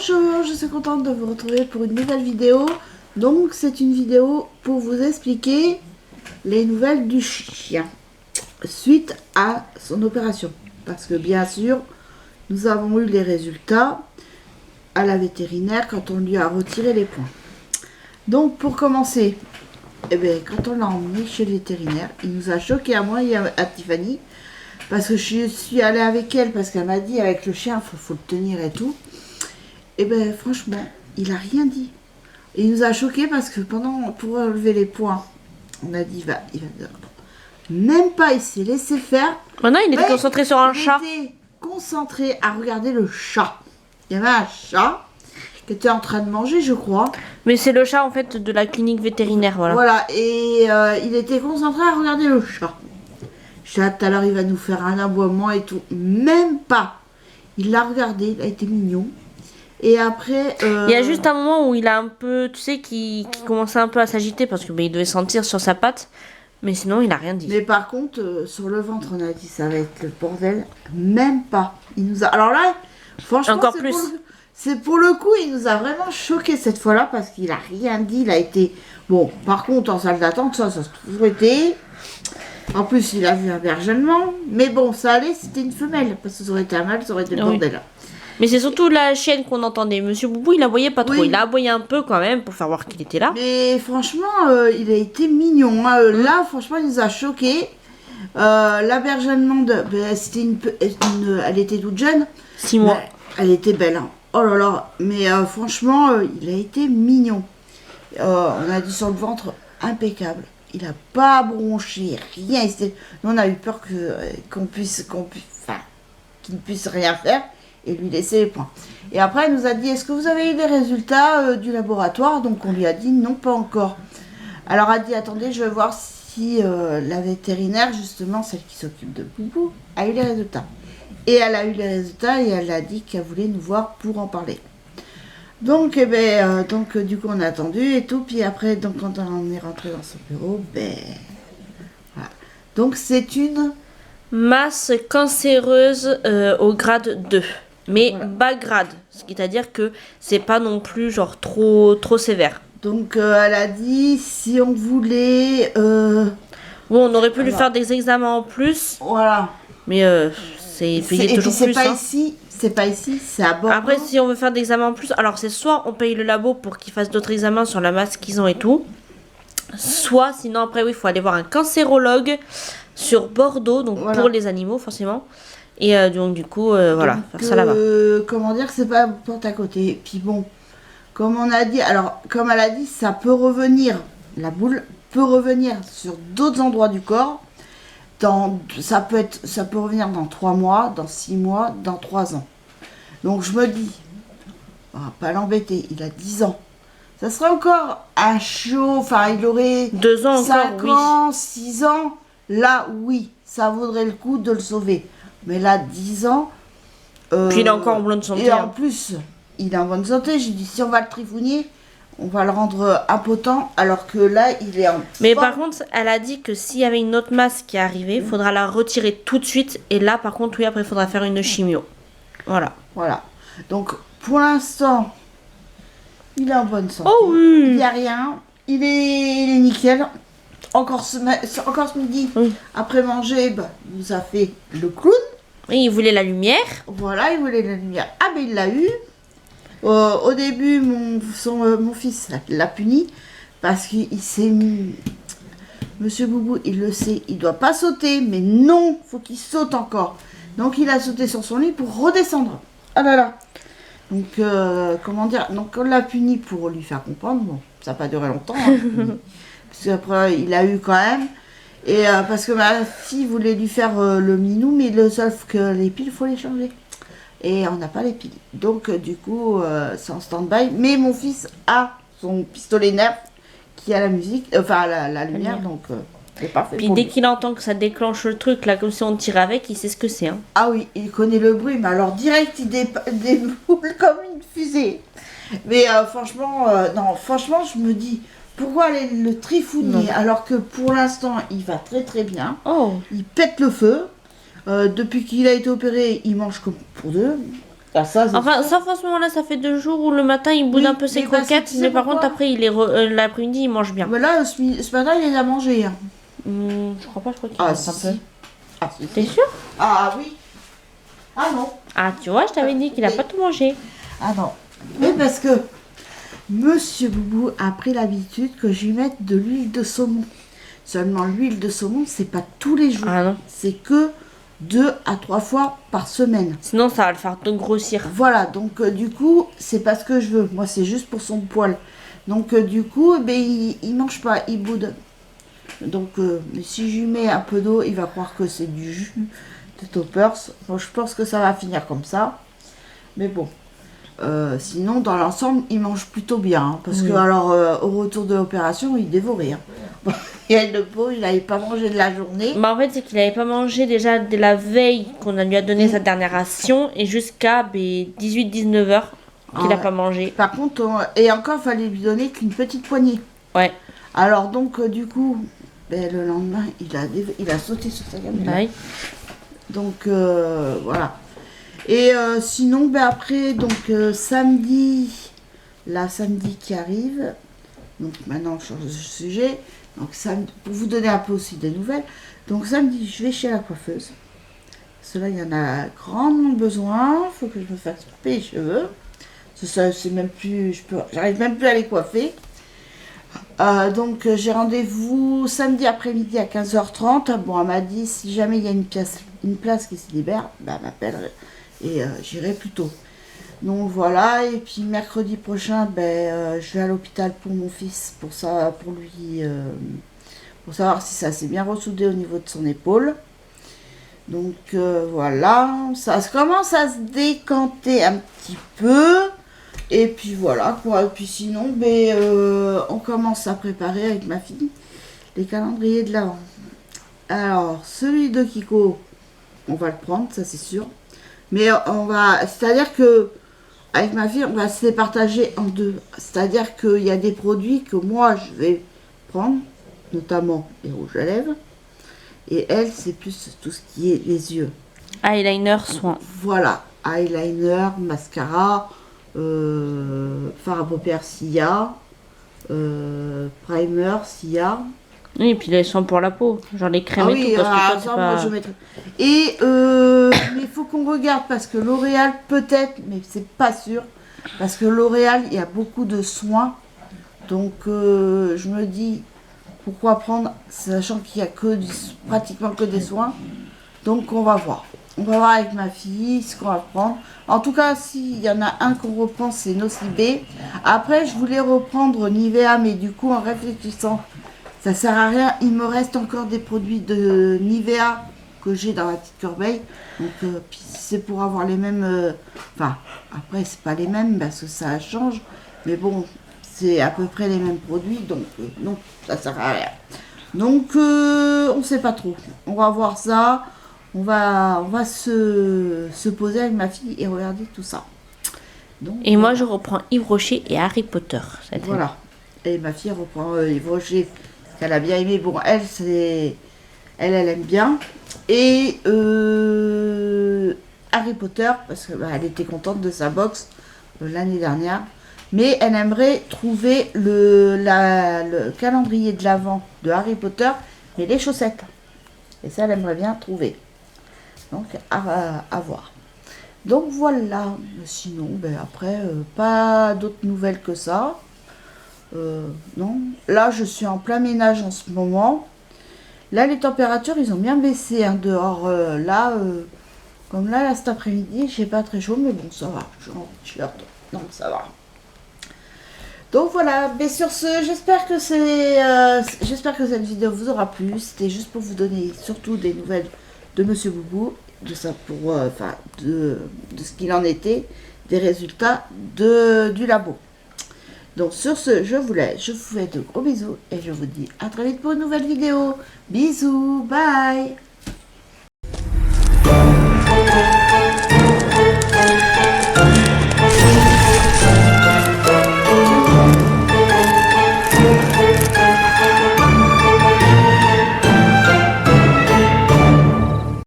Bonjour, je suis contente de vous retrouver pour une nouvelle vidéo. Donc c'est une vidéo pour vous expliquer les nouvelles du chien suite à son opération. Parce que bien sûr, nous avons eu les résultats à la vétérinaire quand on lui a retiré les points. Donc pour commencer, quand on l'a emmené chez le vétérinaire, il nous a choqué à moi et à Tiffany. Parce que je suis allée avec elle, parce qu'elle m'a dit avec le chien, faut le tenir et tout. Franchement, il a rien dit. Et il nous a choqués parce que pour relever les points, on a dit il va dehors. Même pas, il s'est laissé faire. Maintenant, il était concentré sur un chat. Il était concentré à regarder le chat. Il y avait un chat qui était en train de manger, je crois. Mais c'est le chat en fait de la clinique vétérinaire, voilà. Voilà, et il était concentré à regarder le chat. Chat, tout à l'heure, il va nous faire un aboiement et tout. Même pas. Il l'a regardé, il a été mignon. Et après... Il y a juste un moment où il a un peu, tu sais, qui commençait un peu à s'agiter parce que il devait sentir sur sa patte. Mais sinon, il a rien dit. Mais par contre, sur le ventre, on a dit ça va être le bordel. Même pas. Il nous a... Alors là, franchement, encore plus. C'est pour le coup, il nous a vraiment choqué cette fois-là parce qu'il a rien dit. Il a été... Bon, par contre, en salle d'attente, ça a toujours été... En plus, il a vu un bergellement. Mais bon, ça allait, c'était une femelle. Parce que ça aurait été un mâle, ça aurait été le bordel. Mais c'est surtout la chienne qu'on entendait. Monsieur Boubou, il aboyait pas trop. Oui. Il a aboyé un peu quand même pour faire voir qu'il était là. Mais franchement, il a été mignon. Hein. Là, franchement, il nous a choqués. L'abergellement, c'était elle était toute jeune. 6 mois. Elle était belle. Hein. Oh là là. Mais franchement, il a été mignon. On a dit sur le ventre, impeccable. Il n'a pas bronché, rien. Nous, on a eu peur qu'il ne puisse rien faire et lui laisser les points. Et après, elle nous a dit, est-ce que vous avez eu les résultats du laboratoire? Donc, on lui a dit, non, pas encore. Alors, elle a dit, attendez, je vais voir si la vétérinaire, justement, celle qui s'occupe de Boubou, a eu les résultats. Et elle a eu les résultats et elle a dit qu'elle voulait nous voir pour en parler. Donc, du coup, on a attendu et tout. Puis après, donc, quand on est rentré dans son bureau, voilà. Donc, c'est une masse cancéreuse au grade 2. Mais voilà. Bas grade. C'est-à-dire que c'est pas non plus genre trop sévère. Donc, elle a dit si on voulait... Bon, on aurait pu lui faire des examens en plus. Voilà. Mais c'est payé toujours plus. Pas ici. C'est pas ici, c'est à Bordeaux. Après, si on veut faire des examens en plus, alors c'est soit on paye le labo pour qu'ils fassent d'autres examens sur la masse qu'ils ont et tout, soit sinon après oui, il faut aller voir un cancérologue sur Bordeaux, donc voilà. Pour les animaux forcément. Et donc du coup, voilà, faire ça là-bas. Comment dire, c'est pas porte à côté. Et puis bon, comme on a dit, alors comme elle a dit, ça peut revenir, la boule peut revenir sur d'autres endroits du corps. Ça peut revenir dans 3 mois, dans 6 mois, dans 3 ans. Donc je me dis, on va pas l'embêter, il a 10 ans. Ça serait encore un chaud, enfin il aurait 2 ans 5 encore, ans, oui. 6 ans. Là, oui, ça vaudrait le coup de le sauver. Mais là, 10 ans... Puis il est encore en bonne santé. Et en plus, il est en bonne santé. J'ai dit, si on va le trifouiller, on va le rendre impotent, alors que là, il est en... Mais par contre, elle a dit que s'il y avait une autre masse qui arrivait, il faudra la retirer tout de suite. Et là, par contre, oui, après, il faudra faire une chimio. Voilà. Voilà. Donc, pour l'instant, il est en bonne santé. Oh oui. Il n'y a rien. Il est nickel. Encore ce midi, oui. Après manger, il nous a fait le clown. Oui, il voulait la lumière. Voilà, il voulait la lumière. Ah, ben il l'a eu. Au début, mon fils l'a puni parce qu'il s'est mis... Monsieur Boubou, il le sait, il doit pas sauter, mais non, faut qu'il saute encore. Donc il a sauté sur son lit pour redescendre. Ah là là. Donc, comment dire, donc on l'a puni pour lui faire comprendre. Bon, ça n'a pas duré longtemps. Hein, parce qu'après, il a eu quand même. Et parce que ma fille voulait lui faire le minou, mais sauf que les piles, il faut les changer. Et on n'a pas les piles. Donc, du coup, c'est en stand-by. Mais mon fils a son pistolet Nerf qui a la musique, enfin la lumière, donc c'est parfait. Puis dès qu'il entend que ça déclenche le truc, là, comme si on tire avec, il sait ce que c'est. Hein. Ah oui, il connaît le bruit, mais alors direct, il déboule comme une fusée. Mais franchement, non, franchement, je me dis, pourquoi aller le trifouiller alors que pour l'instant, il va très très bien. Oh. Il pète le feu. Depuis qu'il a été opéré, il mange comme pour deux. Ah, ça, c'est Enfin, sûr. sauf à ce moment-là, ça fait 2 jours où le matin il boude Oui, un peu ses mais parce que croquettes, tu sais mais par pourquoi contre après l'après-midi il mange bien. Mais là, ce matin, il les a mangés. Hein. Je crois pas, je crois qu'il Ah, reste un si, peu. si. Ah, si, T'es si. sûr? Ah, oui. Ah, non. Ah, tu vois, je t'avais dit qu'il a pas tout mangé. Ah, non. Mais parce que Monsieur Boubou a pris l'habitude que je lui mette de l'huile de saumon. Seulement, l'huile de saumon, c'est pas tous les jours. Ah non. C'est que 2 à 3 fois par semaine. Sinon, ça va le faire te grossir. Voilà, donc du coup, c'est pas ce que je veux. Moi, c'est juste pour son poil. Donc du coup, ben, il mange pas, il boude. Donc, mais si je lui mets un peu d'eau, il va croire que c'est du jus de toppers. Bon, je pense que ça va finir comme ça. Mais bon. Sinon, dans l'ensemble, il mange plutôt bien. Hein, parce que, alors, au retour de l'opération, il dévorait. Hein. Il y a le pot, il n'avait pas mangé de la journée. Bah en fait, c'est qu'il avait pas mangé déjà dès la veille qu'on lui a donné sa dernière ration et jusqu'à 18-19 heures qu'il a pas mangé. Par contre, et encore, il fallait lui donner qu'une petite poignée. Ouais. Alors, donc, du coup, ben, le lendemain, il a sauté sur sa gamelle. Ouais. Donc, voilà. Et sinon, ben, après, donc, samedi qui arrive, donc maintenant, je change de sujet. Donc, samedi, pour vous donner un peu aussi des nouvelles, donc samedi, je vais chez la coiffeuse. Parce que là, il y en a grandement besoin. Il faut que je me fasse couper les cheveux. Ça, c'est même plus, j'arrive même plus à les coiffer. Donc, j'ai rendez-vous samedi après-midi à 15h30. Bon, elle m'a dit, si jamais il y a une place qui se libère, ben, elle m'appelle et j'irai plus tôt. Donc voilà, et puis mercredi prochain, ben, je vais à l'hôpital pour mon fils, pour lui, pour savoir si ça s'est bien ressoudé au niveau de son épaule. Donc voilà, ça commence à se décanter un petit peu. Et puis voilà, quoi. Et puis sinon, ben, on commence à préparer avec ma fille les calendriers de l'Avent. Alors, celui de Kiko, on va le prendre, ça c'est sûr. Mais c'est-à-dire que avec ma fille, on va se les partager en deux. C'est-à-dire qu'il y a des produits que moi, je vais prendre, notamment les rouges à lèvres. Et elle, c'est plus tout ce qui est les yeux. Eyeliner, soin. Voilà, eyeliner, mascara, fard à paupières s'il y a, primer s'il y a. Oui, et puis les soins pour la peau, genre les crèmes Ah et oui, tout, parce que toi, ça, moi, je mettrai. Et mais il faut qu'on regarde parce que L'Oréal peut-être, mais c'est pas sûr. Parce que L'Oréal, il y a beaucoup de soins. Donc je me dis, pourquoi prendre, sachant qu'il y a pratiquement que des soins. Donc on va voir. On va voir avec ma fille ce qu'on va prendre. En tout cas, s'il y en a un qu'on reprend, c'est Nocibé. Après, je voulais reprendre Nivea, mais du coup, en réfléchissant, ça sert à rien. Il me reste encore des produits de Nivea que j'ai dans la petite corbeille. Donc, puis c'est pour avoir les mêmes. Enfin, après, c'est pas les mêmes parce que ça change. Mais bon, c'est à peu près les mêmes produits. Donc, non, ça sert à rien. Donc, on sait pas trop. On va voir ça. On va se poser avec ma fille et regarder tout ça. Donc, et moi, je reprends Yves Rocher et Harry Potter. Voilà. Et ma fille reprend Yves Rocher, qu'elle a bien aimé. Bon, elle aime bien. Et Harry Potter, parce qu'elle était contente de sa box l'année dernière. Mais elle aimerait trouver le calendrier de l'Avent de Harry Potter, mais les chaussettes. Et ça, elle aimerait bien trouver. Donc, à voir. Donc voilà. Sinon, ben, après, pas d'autres nouvelles que ça. Non. Là, je suis en plein ménage en ce moment. Là, les températures, ils ont bien baissé hein, dehors. Comme là, cet après-midi, j'ai pas très chaud, mais bon, ça va. Je suis en t-shirt, donc ça va. Donc voilà, mais sur ce, j'espère que cette vidéo vous aura plu. C'était juste pour vous donner surtout des nouvelles de Monsieur Boubou, de ça de ce qu'il en était, des résultats du labo. Donc sur ce, je vous laisse, je vous fais de gros bisous et je vous dis à très vite pour une nouvelle vidéo. Bisous, bye.